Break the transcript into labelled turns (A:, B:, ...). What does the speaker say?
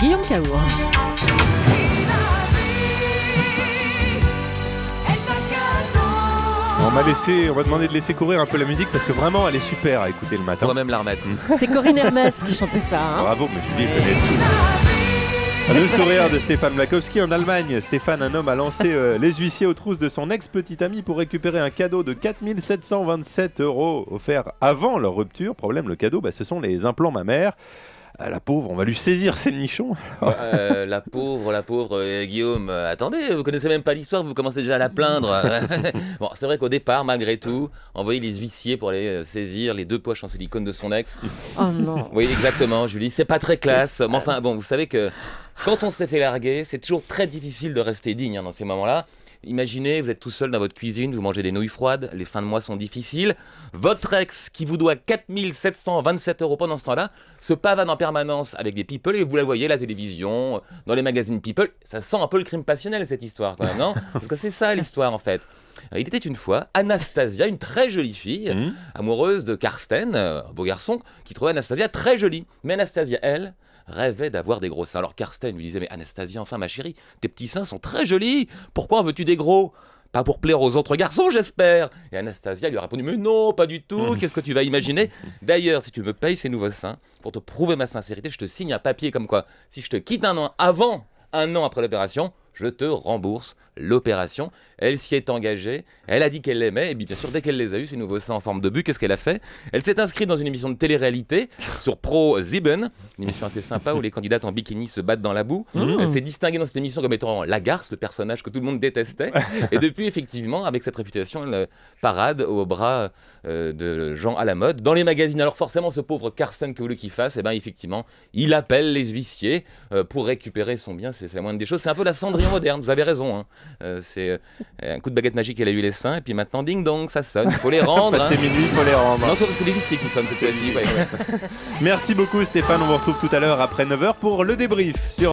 A: Guillaume Caour.
B: On m'a demandé de laisser courir un peu la musique parce que vraiment elle est super à écouter le matin.
C: On va même la remettre.
A: C'est Corinne Hermès qui chantait ça. Hein.
B: Bravo, mais Julie connaît tout. Le sourire de Stéphane Blakowski en Allemagne. Stéphane, un homme, a lancé les huissiers aux trousses de son ex-petite amie pour récupérer un cadeau de 4 727 € offert avant leur rupture. Problème, le cadeau, ce sont les implants mammaires. La pauvre, on va lui saisir ses nichons.
C: La pauvre, Guillaume, attendez, vous connaissez même pas l'histoire, vous commencez déjà à la plaindre. Bon, c'est vrai qu'au départ, malgré tout, envoyer les huissiers pour aller saisir les 2 poches en silicone de son ex.
A: Oh non.
C: Oui, exactement, Julie, c'est pas très classe. Mais enfin, bon, vous savez que quand on s'est fait larguer, c'est toujours très difficile de rester digne dans ces moments-là. Imaginez, vous êtes tout seul dans votre cuisine, vous mangez des nouilles froides, les fins de mois sont difficiles. Votre ex, qui vous doit 4 727 € pendant ce temps-là, se pavane en permanence avec des people et vous la voyez à la télévision, dans les magazines people. Ça sent un peu le crime passionnel, cette histoire, quand même, non ? Parce que c'est ça, l'histoire, en fait. Il était une fois Anastasia, une très jolie fille, amoureuse de Karsten, un beau garçon, qui trouvait Anastasia très jolie. Mais Anastasia, elle, rêvait d'avoir des gros seins. Alors Karsten lui disait « Mais Anastasia, enfin ma chérie, tes petits seins sont très jolis. Pourquoi en veux-tu des gros ? Pas pour plaire aux autres garçons, j'espère !» Et Anastasia lui a répondu « Mais non, pas du tout. Qu'est-ce que tu vas imaginer ? D'ailleurs, si tu me payes ces nouveaux seins, pour te prouver ma sincérité, je te signe un papier comme quoi, si je te quitte un an après l'opération, je te rembourse l'opération. » Elle s'y est engagée, elle a dit qu'elle l'aimait, et bien sûr, dès qu'elle les a eus, ces nouveaux seins en forme de but, qu'est-ce qu'elle a fait ? Elle s'est inscrite dans une émission de télé-réalité sur Pro7, une émission assez sympa où les candidates en bikini se battent dans la boue. Elle s'est distinguée dans cette émission comme étant la garce, le personnage que tout le monde détestait. Et depuis, effectivement, avec cette réputation, elle parade au bras de gens à la mode dans les magazines. Alors forcément, ce pauvre Karsten, que voulez qu'il fasse ? Eh bien, effectivement, il appelle les huissiers pour récupérer son bien, c'est la moindre des choses. C'est un peu la Cendrillon moderne, vous avez raison. Hein. C'est un coup de baguette magique, elle a eu les seins, et puis maintenant, ding dong, ça sonne, il faut les rendre.
B: C'est minuit, il faut les rendre.
C: Non, sauf que c'est les huissiers qui sonnent cette fois-ci. Ouais.
B: Merci beaucoup Stéphane, on vous retrouve tout à l'heure après 9h pour le débrief sur